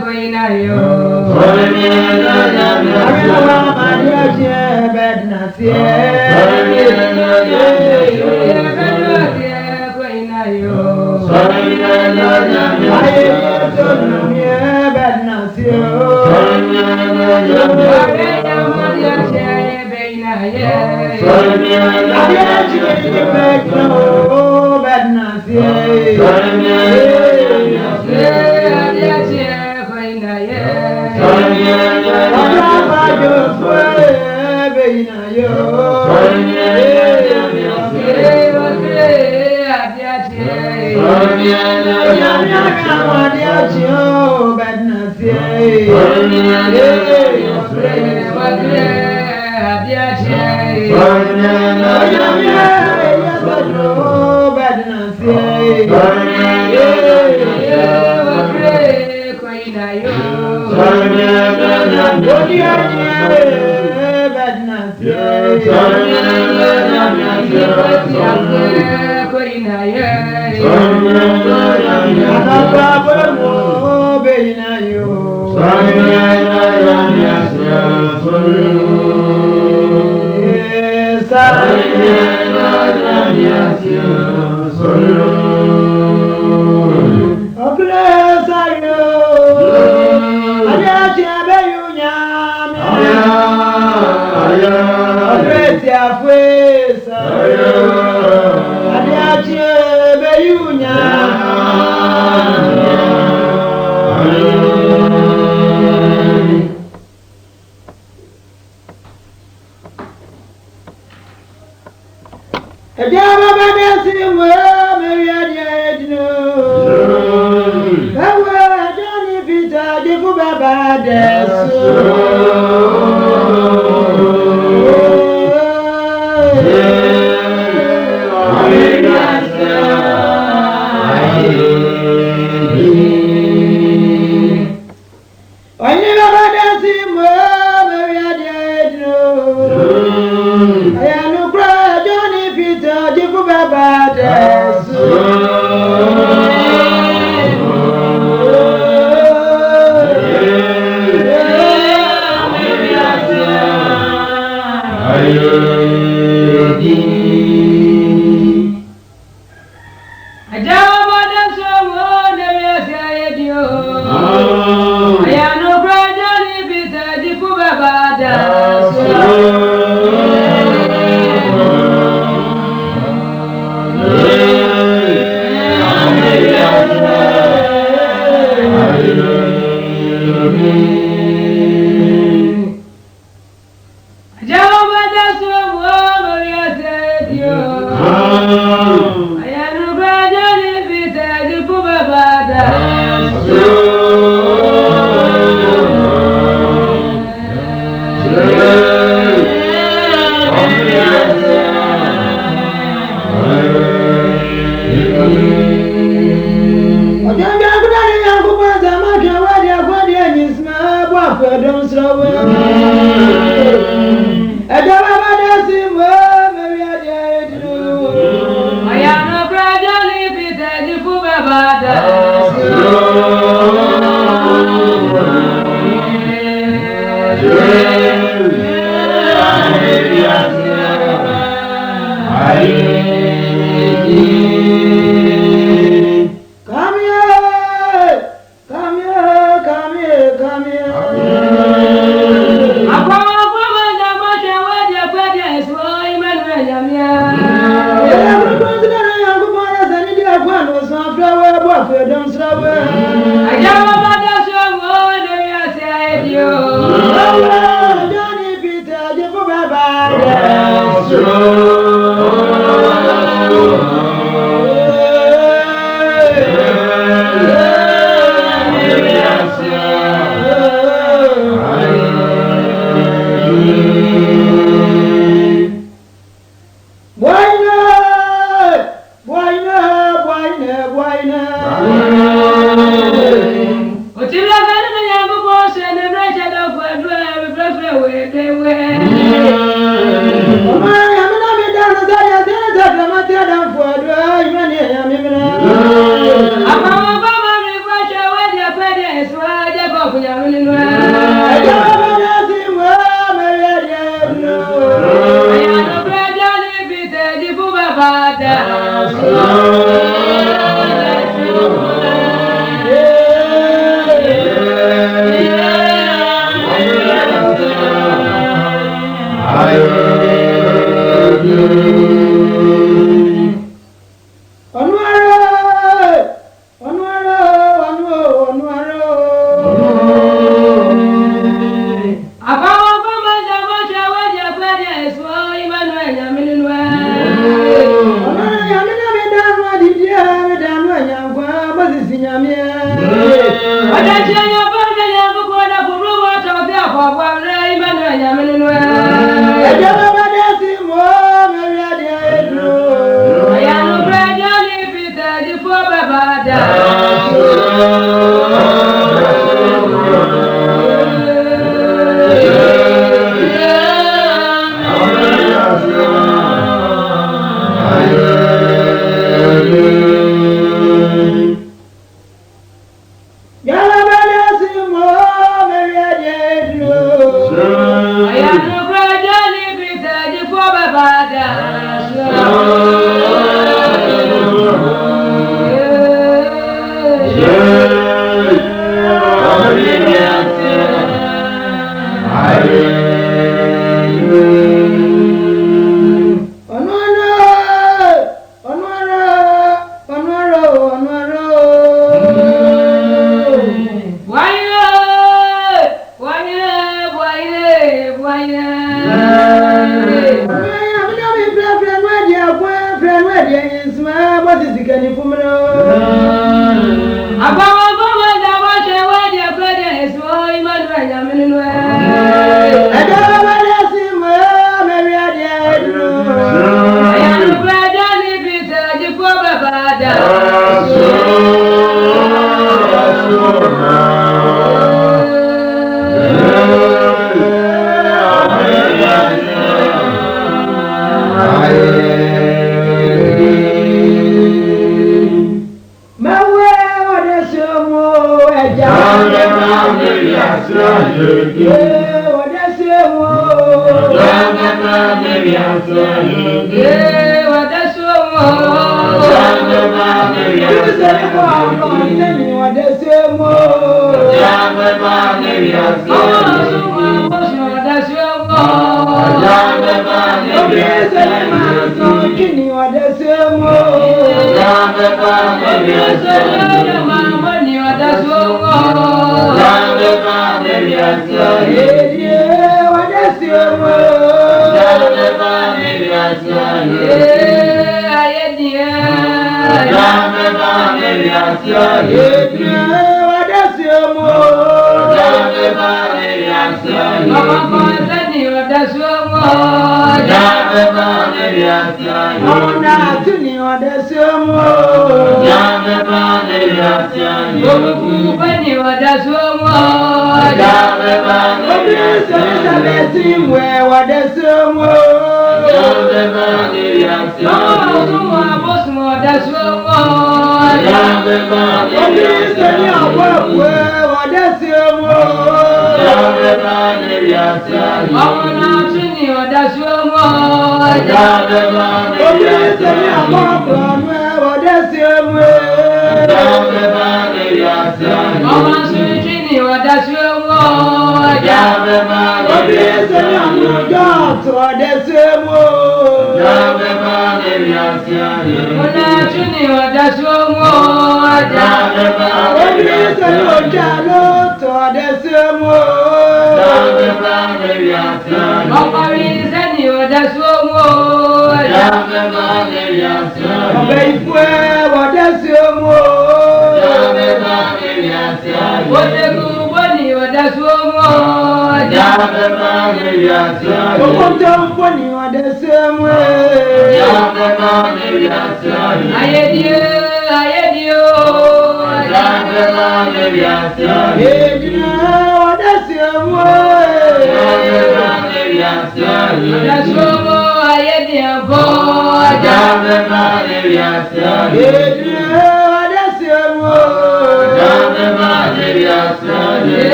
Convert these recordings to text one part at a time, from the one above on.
Queen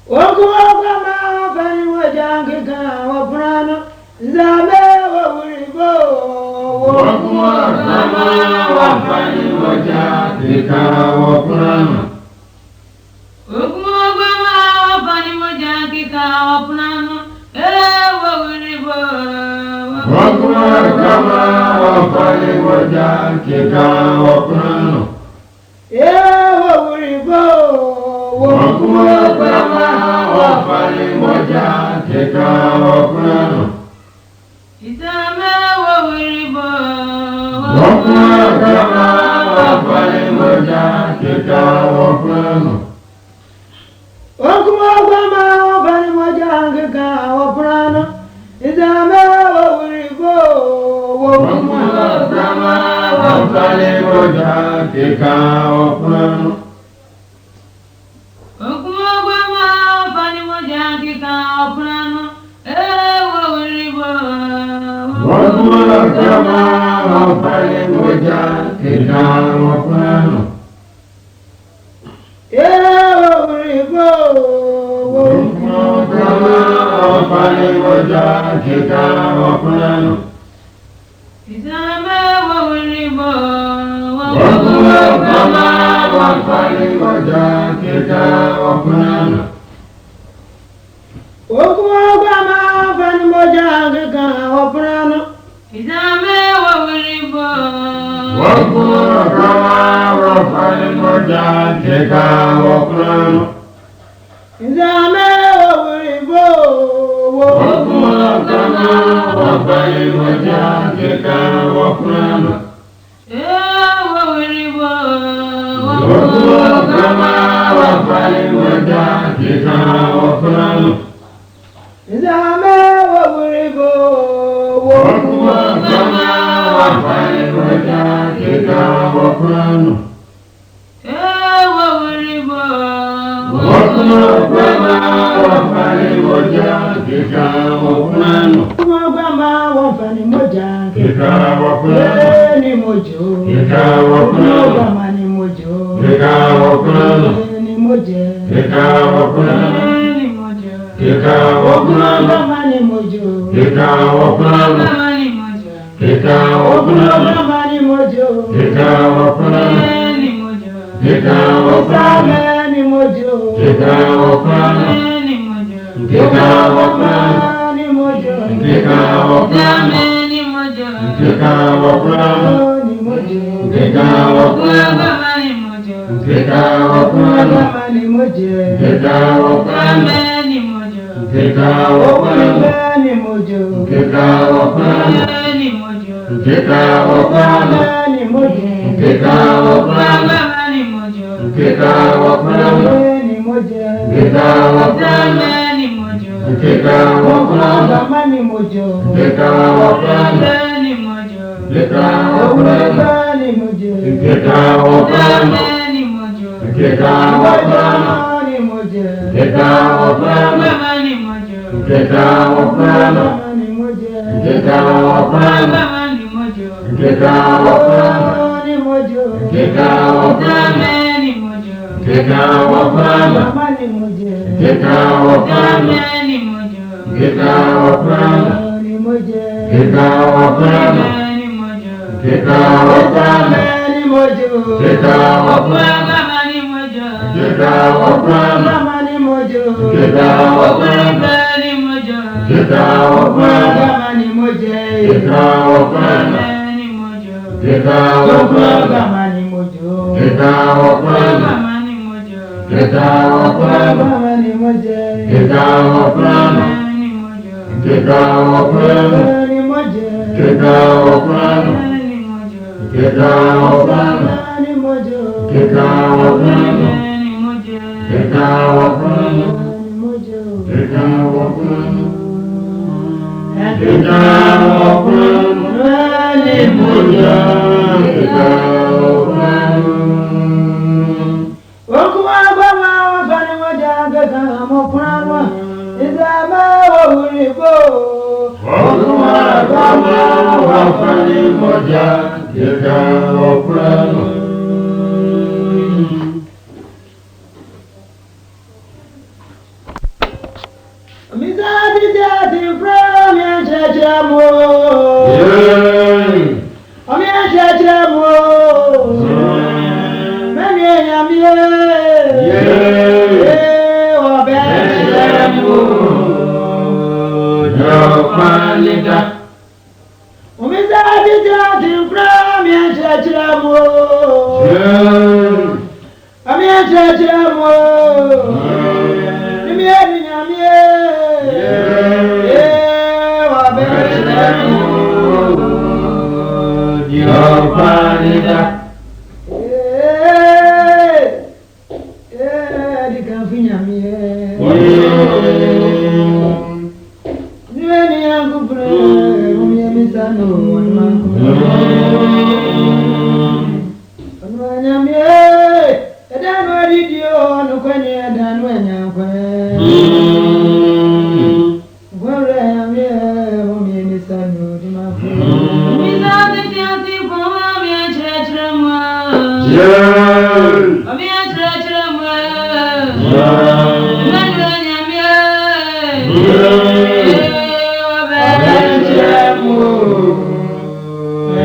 Wakuma zame wawuribo wakuma kama wafani moja kika wapunano wakuma kama wafani moja kika wapunano wawuribo wakuma kama wafani moja kika wapunano wawuribo wakuma kama wafani moja kika wapunano Izame wawuribo wakuma kama wafani moja kika wapunano wakuma kama wafani moja kika wapunano izame wawuribo wakuma kama wafani moja kika wapunano wakuma kama wafani moja kika wapunano wawuribo wakuma kama wafani moja kika wapunano wawuribo wakuma kama wafani moja kika wapunano Izame wawuribo wakuma kama wafani moja kika wapunano wakuma kama wafani moja kika wapunano Izame wawuribo wakuma kama wafani moja kika wapunano izame wawuribo wakuma kama wafani moja kika wapunano wawuribo wakuma kama wafani moja kika wapunano izame wawuribo wakuma kama wafani moja kika wapunano wawuribo wakuma kama wafani moja kika wapunano wakuma kama wafani moja kika wapunano ni mojo kika wapunano kama ni mojo kika wapunano ni moje kika wapunano ni mojo kika wapunano kama ni mojo kika wapunano kama ni mojo kika wapunano kama ni mojo kika wapunano ni mojo kika wapunano Izame ni mojo kika wapunano ni mojo kika wapunano ni mojo kika wapunano Izame ni mojo kika wapunano ni mojo kika wapunano kama ni mojo kika wapunano kama ni mojo kika wapunano Izame ni mojo kika wapunano ni mojo kika wapunano ni mojo kika wapunano ni mojo kika wapunano kama ni mojo kika wapunano ni mojo kika wapunano Izame ni mojo kika wapunano kama ni mojo kika wapunano ni mojo kika wapunano ni mojo kika wapunano ni mojo kika wapunano ni mojo kika wapunano kama ni mojo kika wapunano ni mojo kika wapunano kama ni mojo kika wapunano ni mojo kika wapunano Izame ni mojo kika wapunano kama ni mojo kika wapunano Izame ni mojo kika wapunano ni mojo kika wapunano ni mojo kika wapunano ni mojo kika wapunano kama ni mojo kika wapunano kama ni mojo kika wapunano ni mojo kika wapunano kama ni mojo kika wapunano ni mojo kika wapunano kama ni mojo kika wapunano kama ni mojo kika wapunano kama ni mojo kika wapunano ni mojo kika wapunano ni mojo kika wapunano ni mojo kika wapunano ni mojo kika wapunano ni mojo kika wapunano ni mojo kika wapunano Kika kika wapunano ni moja kika wapunano Okuwa baba wafani moja kaka mopranwa izama wawuribo wakuma kama wafani moja kika wapunano Mizadi jati from chachamo. Ami chachamo. Mami nyamie. Obe chachamo. Yopanida. Umiza bija timpra mi chachamo. Ami chachamo. Nimi nyamie. Obe chachamo. Yopanida. Di kan fi nyamie. Ni yangu bre, umi misano wanmangu. Nyamie, edanu adidio no kwenye edanu enyankwe. Gwere nyamie, umi misano di mafu. Misati tiati kwa mi chachamo. Ami chachamo. Manu nyamie. Obe chachamo.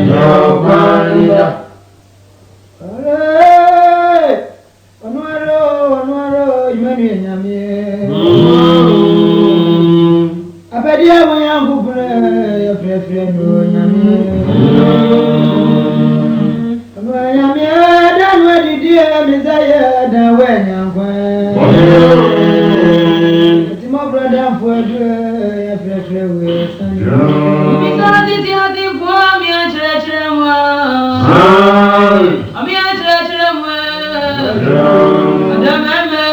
Yopanida. Onuaro, imenu nyamie. Abadia mo yangu bre, ya frefre no nyamie. Onuaro nyamie, danu adidie mizaye da we nyankwe. Ti mo brother for ya frefre we sani. Misati tiati kwa mi chachamo. Ami chachamo. Adamame.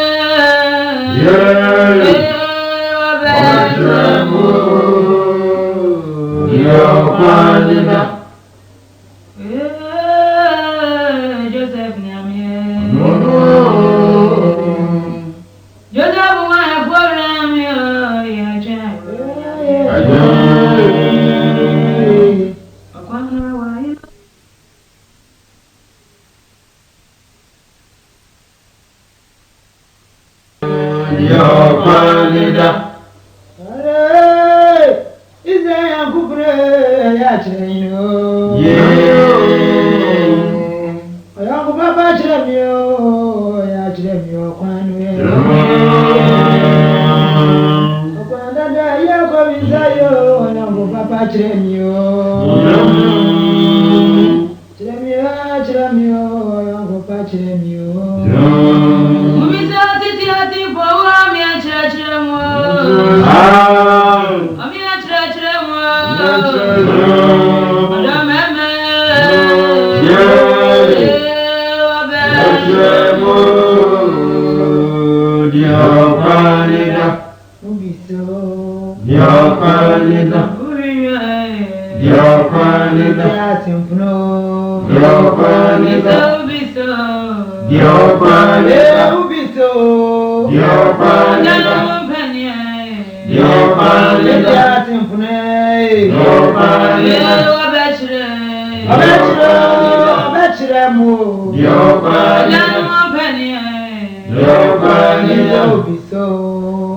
Obe chachamo. Yopanida. Joseph nyamie. Joseph wa problem yo ya chachamo. Akwana wa Yopanida. Ize yangu bre ya chino. Yangu baba chemio ya chemio kwanu. Kwanda da ya kwa mizayo yangu baba chemio. Chemio yangu baba chemio. Misati tiati kwa mi chachamo. Ami chachamo. Adamame. Obe chachamo. Yopanida. Ubiso. Yopanida. Yopanida. Ya simpuno. Yopanida. Ubiso. Yopanida. Ubiso. Yopanida. Yopanida. Ya simpune. Yopanida. Obechire mu. Yopanida. Yopanida. Ubiso.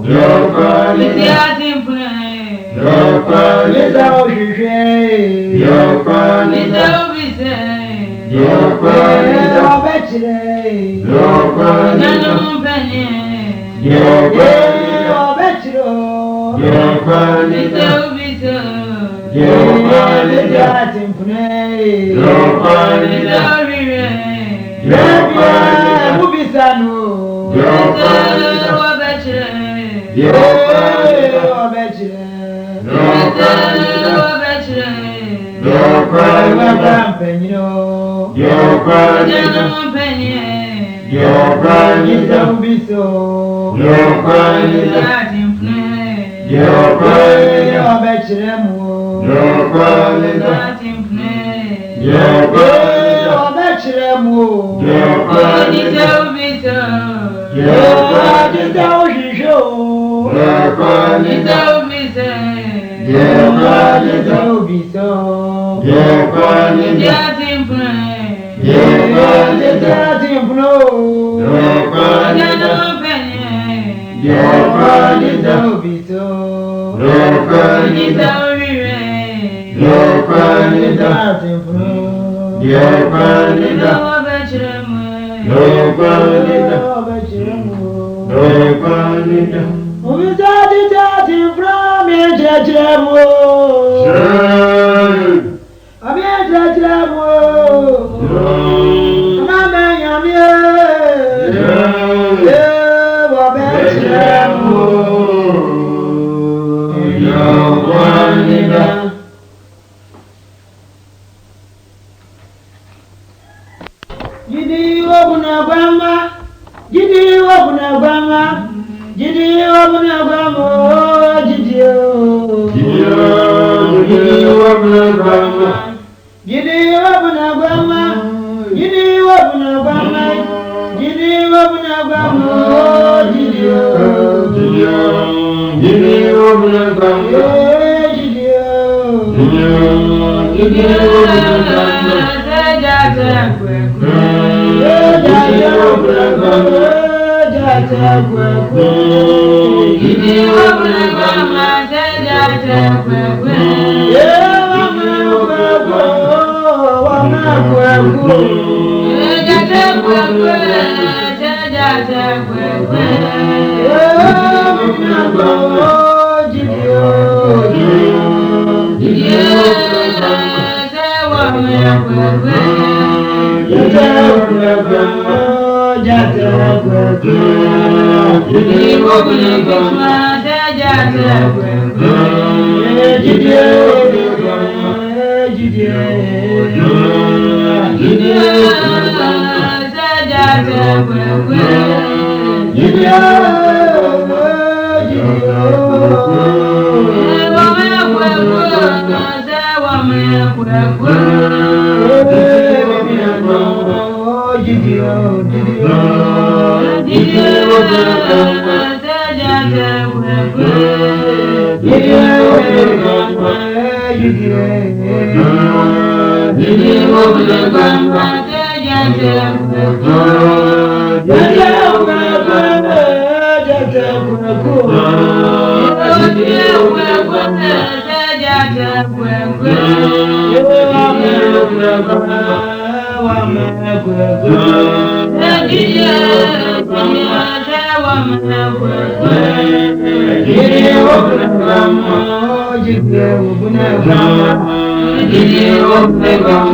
Yopanida. Yopanida. Oshushe. Yopanida. Yopanida. Obechire. Yopanida. Yopanida. Obechire. Yopanida. Yopanida. Ya simpune. Yopanida. Yopanida. Ubisanu. Yopanida. Yopanida. Yopanida. Yopanida. Yopanida. Ubiso. Yopanida. Yopanida. Obechire mu. Yopanida. Yopanida. Yopanida. Obechire mu. Yopanida. Yopanida. Oshushe. Yopanida. Yopanida. Ubiso. Yopanida. Yopanida. Timpuno. Yopanida. Yopanida. Ubiso. Yopanida. Yopanida, Yopanida, Yopanida, Yopanida. Obizadi tati from Yajamo. Abiajamo. Mama Yamia. Wabajamo. Yopanida. Jidi wabuna bama. Jidi wabuna bama. Jidi wabuna bama. Jidi wabuna bama. Jidi wabuna bama. Jidi wabuna bama. Jidi wabuna bama. Jidi wabuna bama.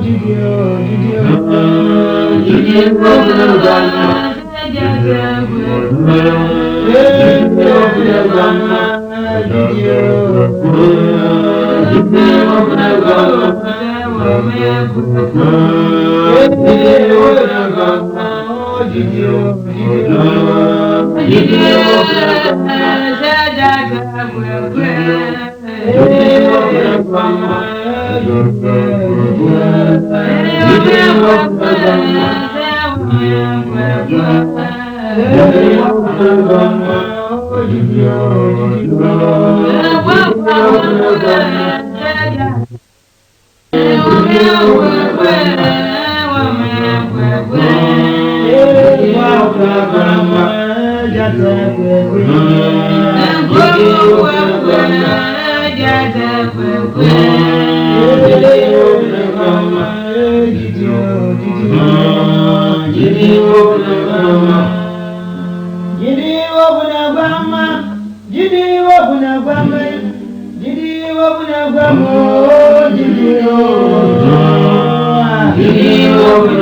Jidi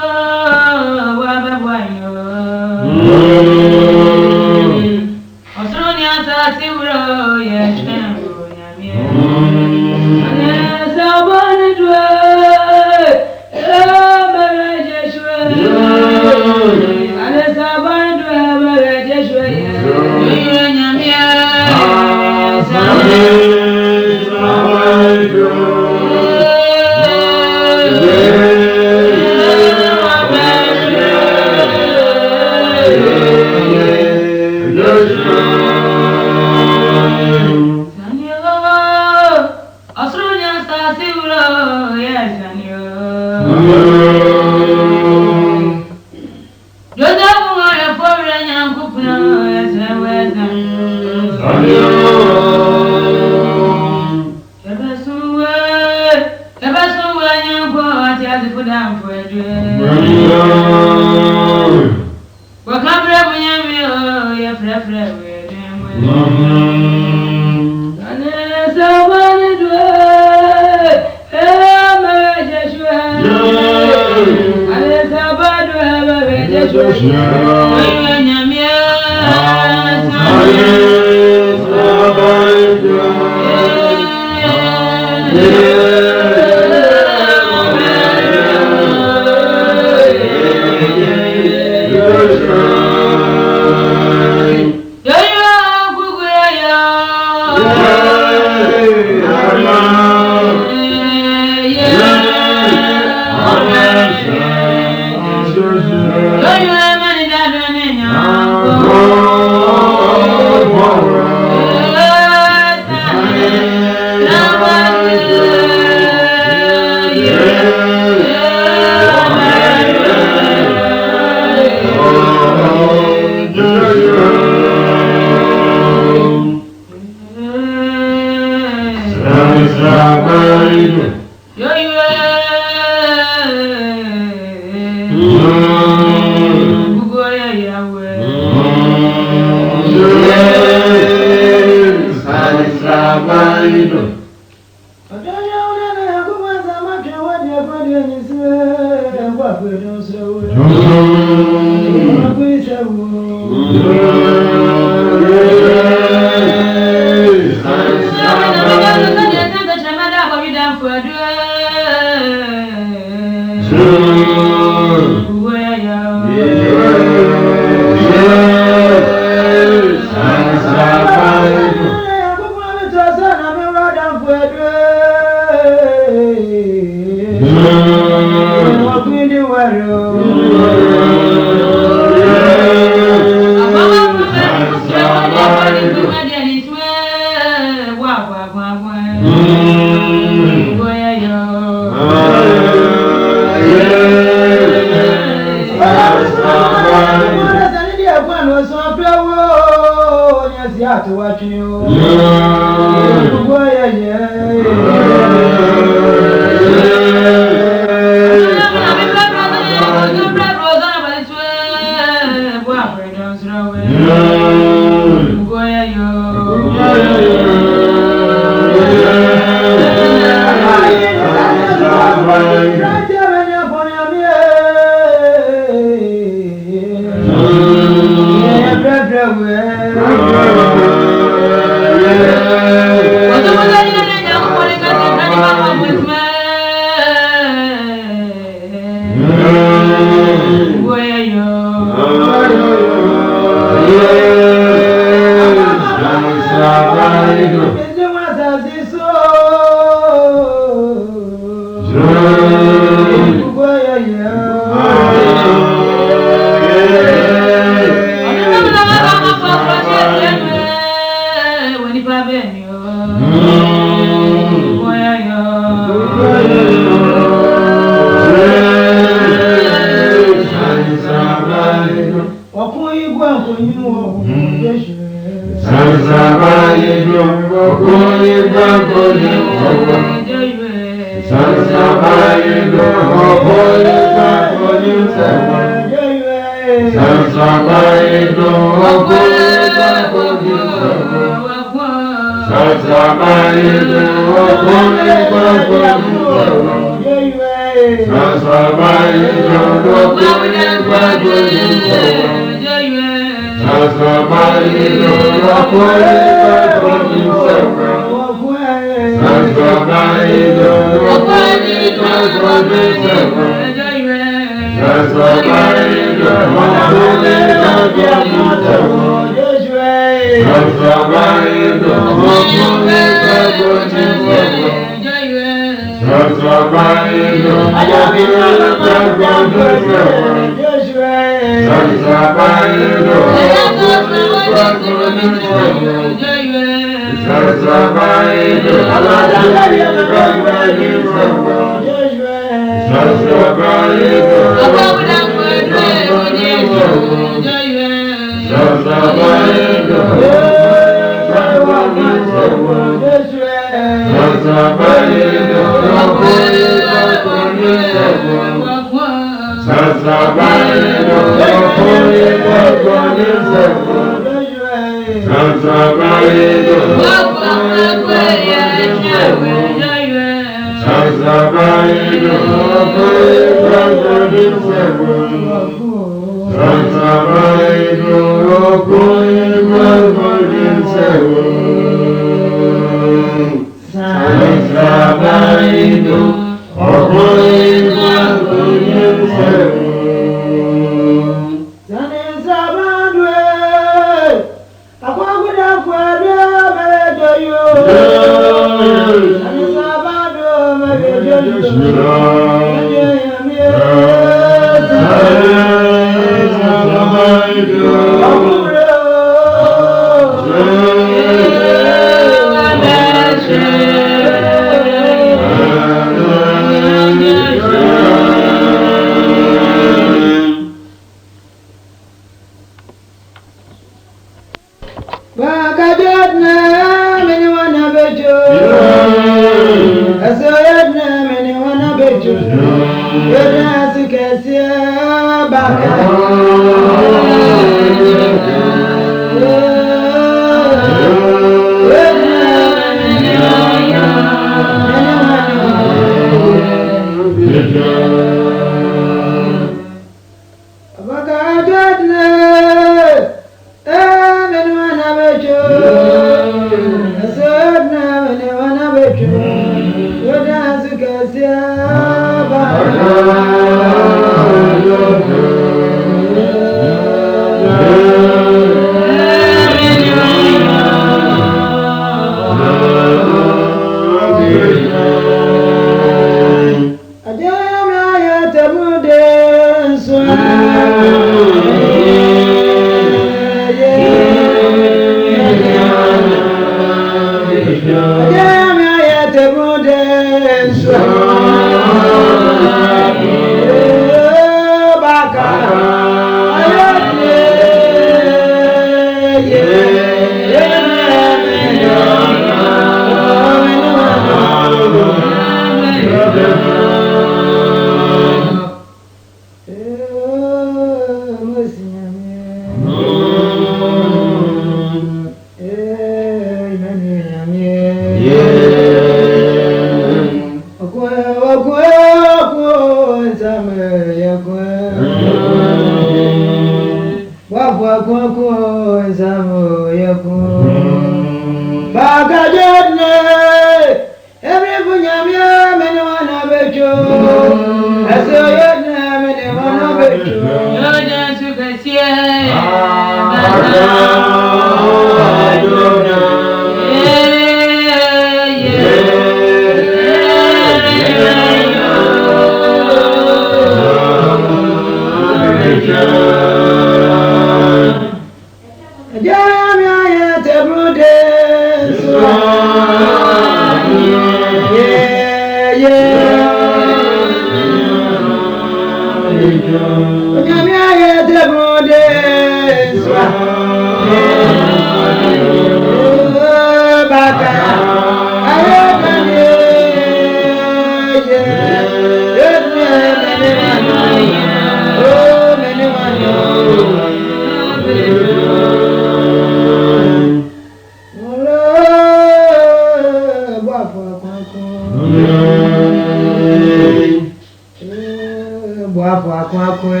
kwakwe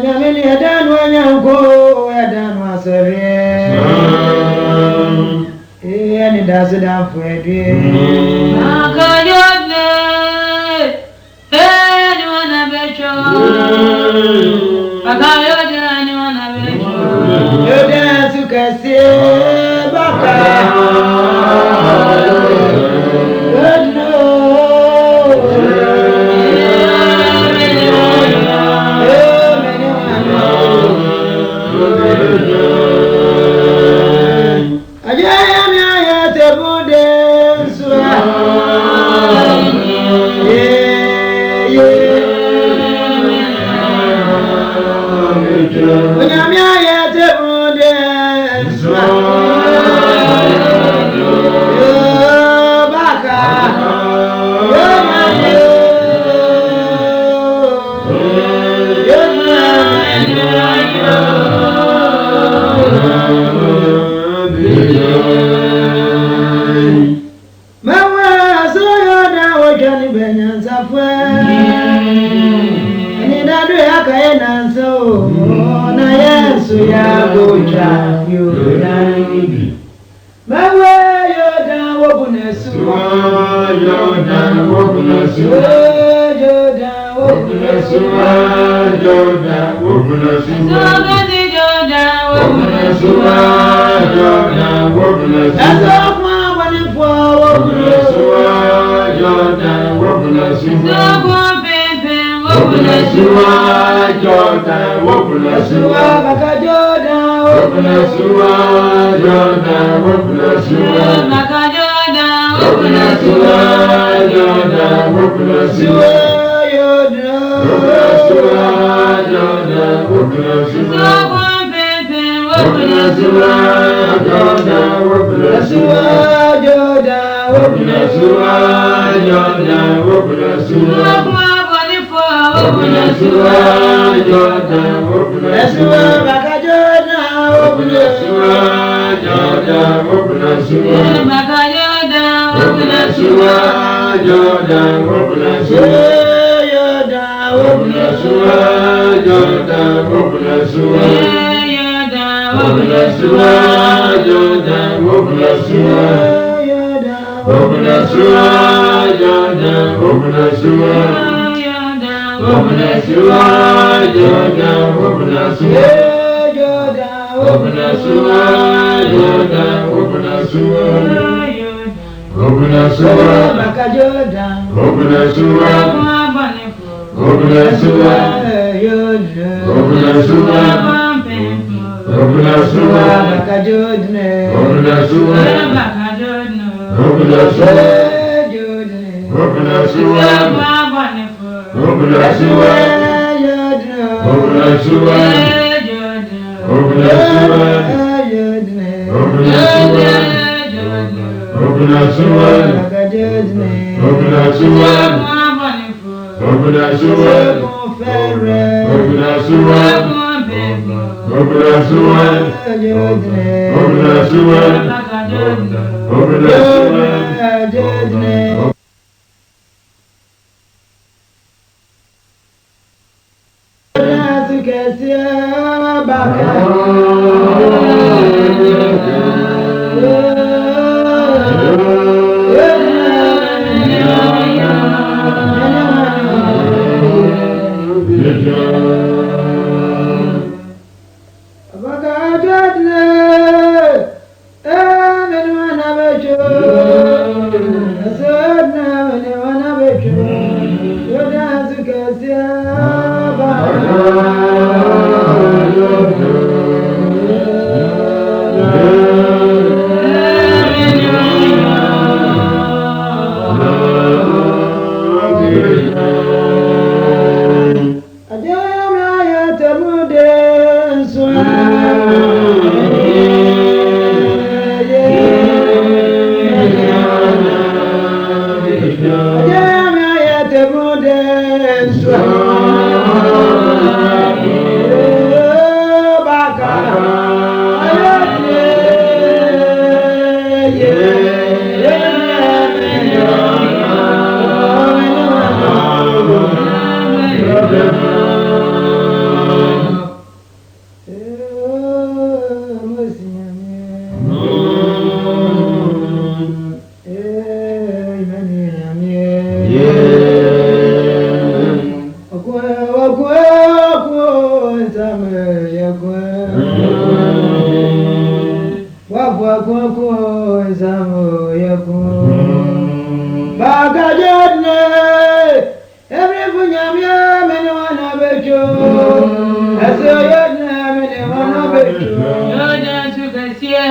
Nyamini yadanu wanyanko yadanu asere ni dasida fwedwe Akayodne ni wana becho Akayodne ni wana becho Yoda sukase baka yakun bagajadne every bunyamya mene wana becho asoyadne mene wana becho yoda sukasia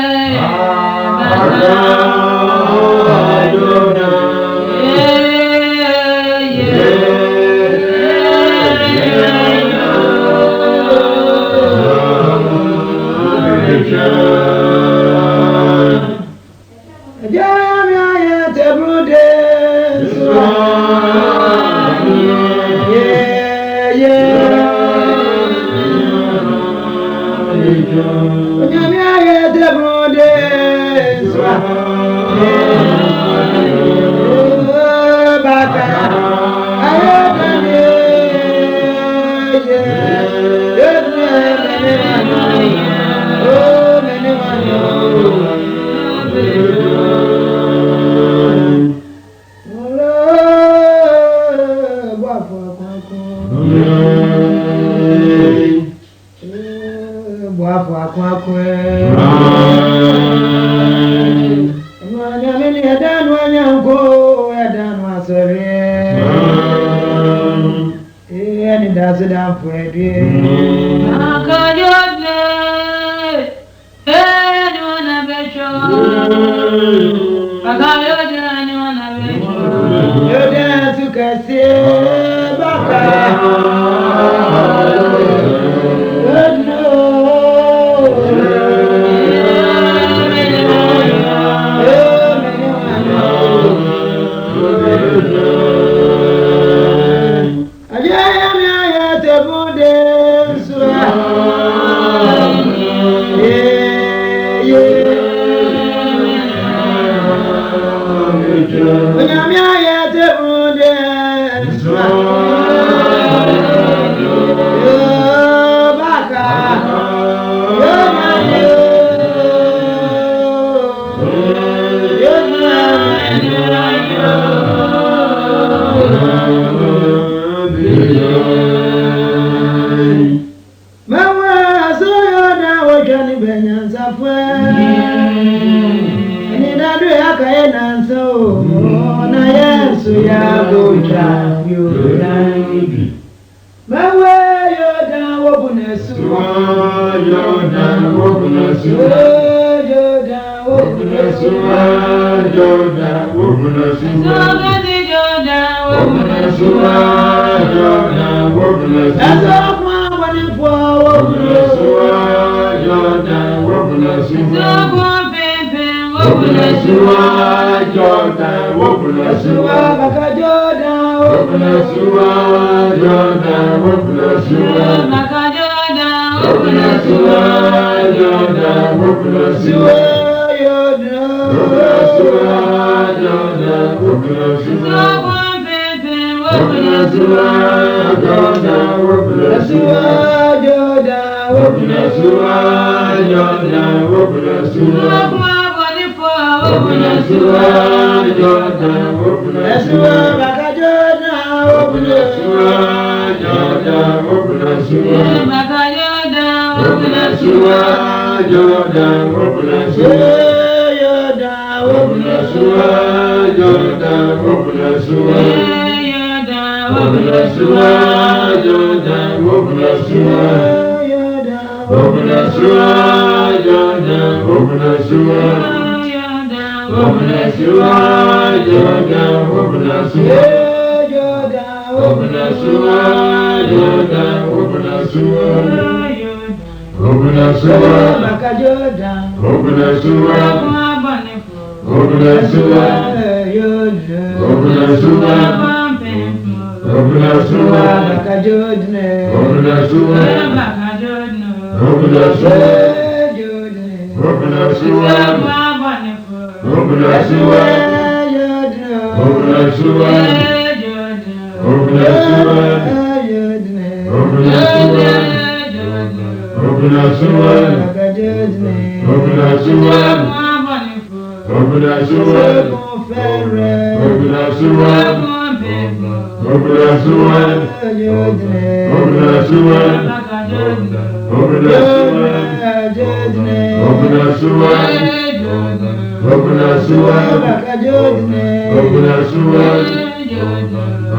Obuna suwa, bakajodne, obuna suwa,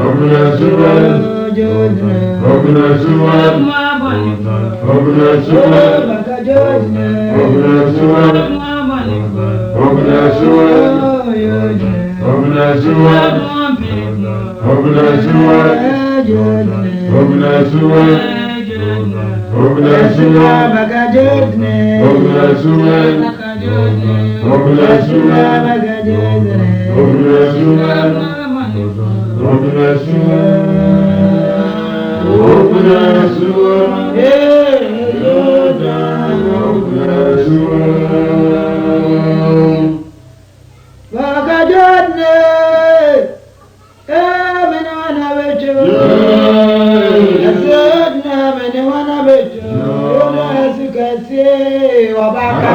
obuna suwa, jodne, obuna suwa, obuna suwa, bakajodne, obuna suwa, obuna suwa, obuna suwa, obuna suwa, jodne, obuna suwa, obuna suwa, bakajodne, obuna suwa, obuna suwa, bakajodne, obuna suwa, obuna suwa, obuna suwa, obuna suwa. bakajodne, mene wana becho, asodne mene wana becho, yono esukasi wabaka.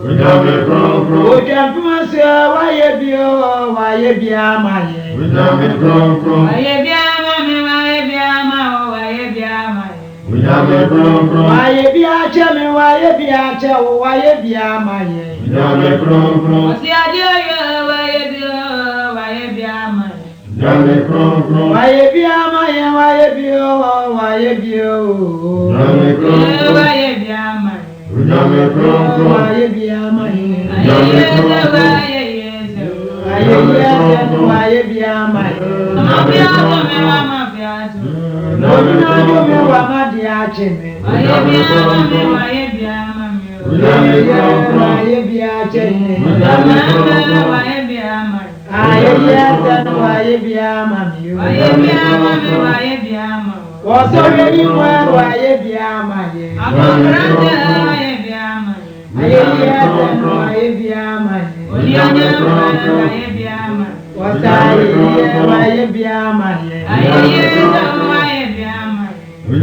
Onyame kronkron. Ojamfumase waye bio waye biamaye. Onyame kronkron. Waye biama me waye biama waye biama. Onyame kronkron. Waye biache me waye biache waye biamaye. Onyame kronkron. Osi adio yo waye bio waye biama. Onyame kronkron. Waye biamaye waye bio waye bio. Onyame kronkron. Waye biama. Onyame kronkron. Waye biamaye. Waye yeso. Waye waye biamaye. Mama biato me mama biato. Odunajo me wa madiache me. Waye biama me waye biama me. Onyame kronkron. Waye biache me. Mama waye biama. Waye biama me. Waye biama me waye biama. Waso yeni mwa waye biamaye. Akokrante waye biama. Waye biamaye. Onyanya waye biama. Wasaye waye biamaye. Ayeye waye biama.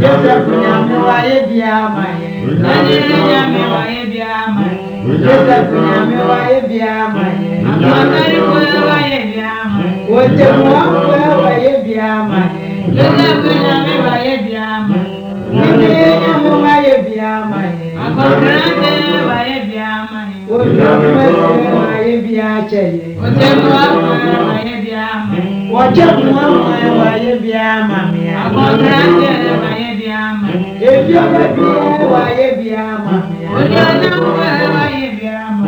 Joseph nyame waye biamaye. Nyame waye biama. Joseph nyame waye biamaye. Amakari waye biama. Wote mwa waye biamaye. Joseph nyame waye biama. Nyame waye biamaye. Akokrante waye biama. Wote waye biache. Otemwa waye biama. Wote waye biamaye. Akokrante waye biama. Ebi waye biamaye. Onyanya waye biama.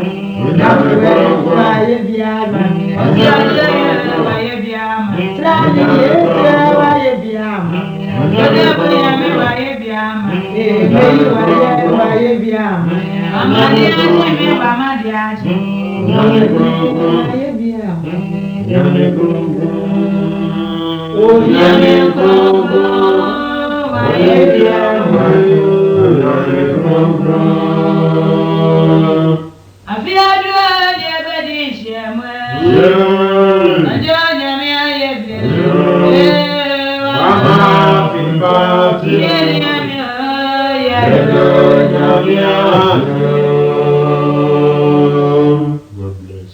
Waye biamaye. Onyanya waye biama. Trani waye biamaye. Joseph nyame waye biama. Waye biamaye. Amadi nyame amadi aje. Onyame kronkron. Waye biamaye. Onyame kronkron. Onyame kronkron waye biama. Onyame kronkron. Afiadu de bedi shemwe. Ajo nyame aye bi. Mama Fimbati. Yeli nyame ya. God bless.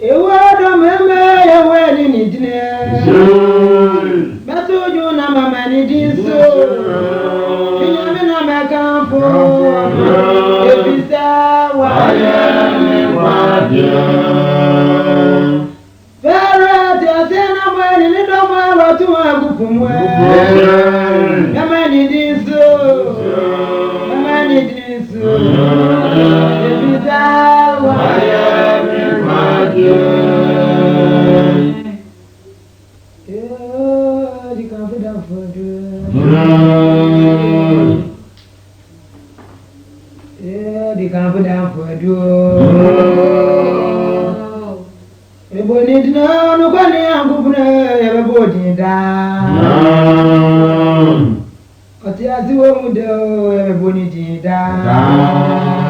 Ewodo meme ewe ni dine. Betuju na mama ni dinso. Inyame na mekampo. Ebisa waye Fere ti asena mweni ni domo watu agupumwe. Mama ni dinso. Mama ni dinso. Ebisa waye di kampu da fodo. Di kampu da fodo. Ebo ni dina no kwani angupune ebe bodi da. Oti asiwo mude ebe boni di da.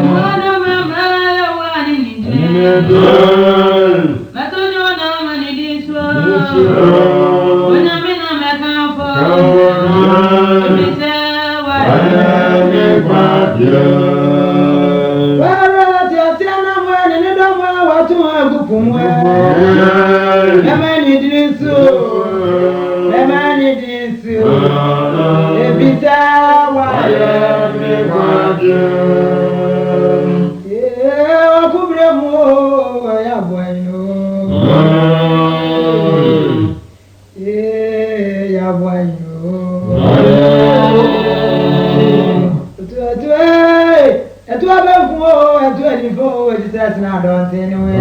Mwana mama wani nindre. Matojo na mani diswa. Onyame na mekamfo. Ebise waye. Wara ti asiana mweni ni domo watu agupumwe. Mama ni dinso. Mama ni dinso. Ebisa waye. Wakubre mu ya bueno. Ya bueno. Etu abefu etu elifo Jesus na don tinwe.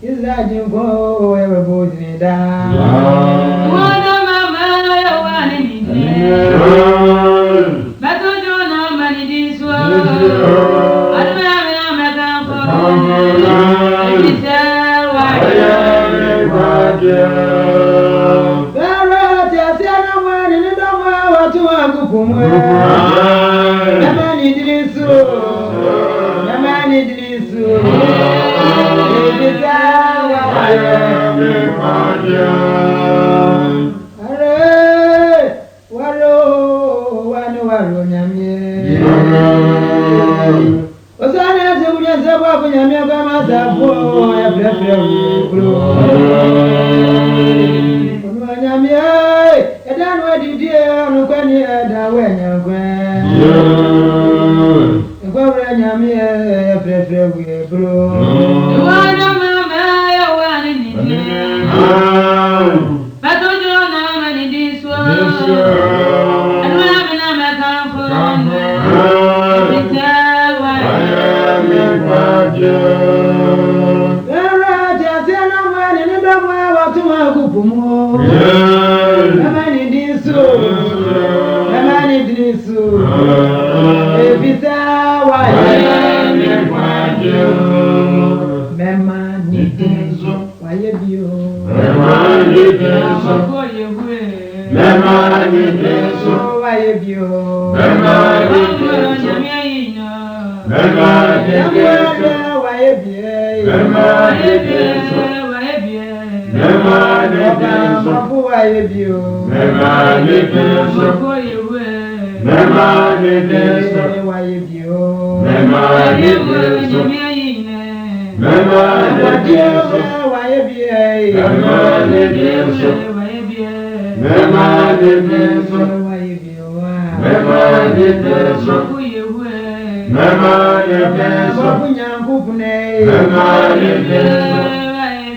Isaji ko ewe bodini da. Mwana mama wani nindre. Matojo na mani diswa. Onyame na mekamfo. Ebise waye. Wara ti asiana mweni ni domo watu agupumwe. Mama ni dinso. Mama ni dinso. Ebisa waye. Are kwa kunyamia kwa masafu ya prefere bro. Kunyamia edan wedidi onukwani eda wenyagwe. Kwa kunyamia ya prefere bro. Wana mama ya wani ni. Bato jona mani diswa. Aduna mina mekafo. Bitawa. Kupumo, Namani Disu, Namani Disu, Evita, why, Memani Disu, why you, Memani Disu, Memani Disu, why you, Memani Disu, Memani Disu, why you, Memani Disu, Memani Disu,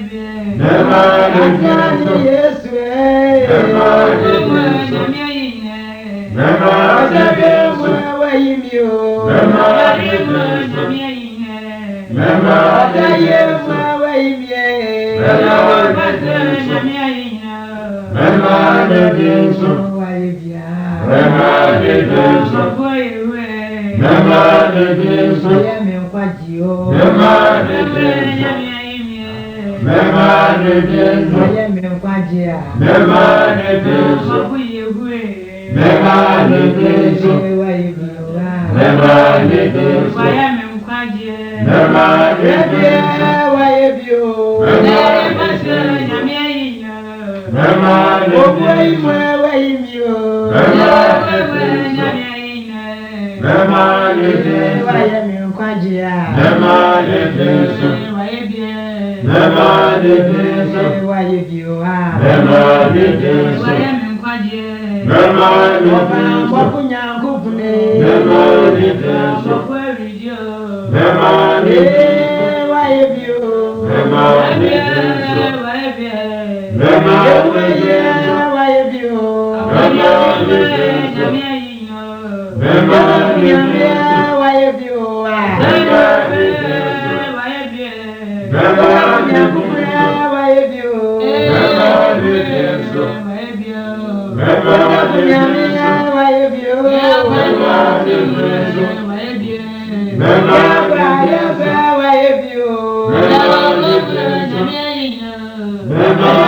Memani Disu, Memani Disu,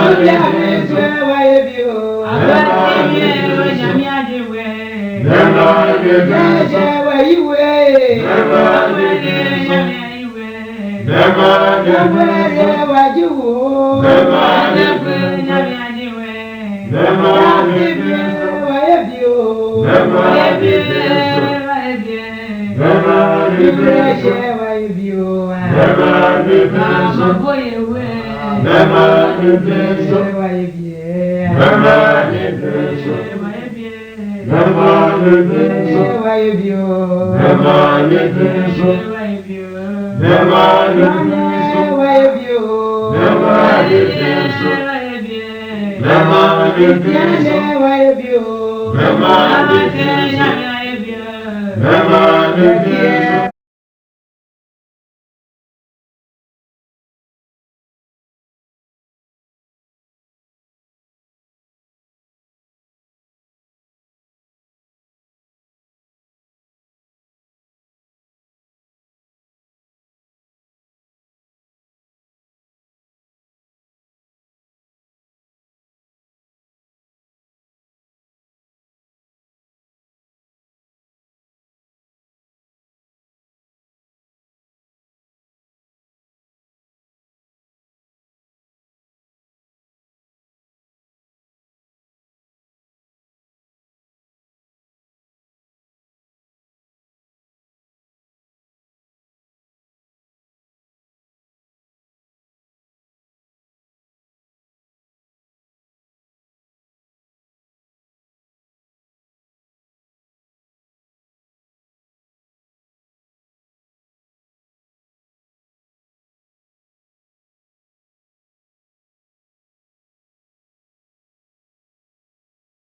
Memani Disu, Memani Disu, Memani Disu, Memani Disu, Memani Disu, Memani Disu,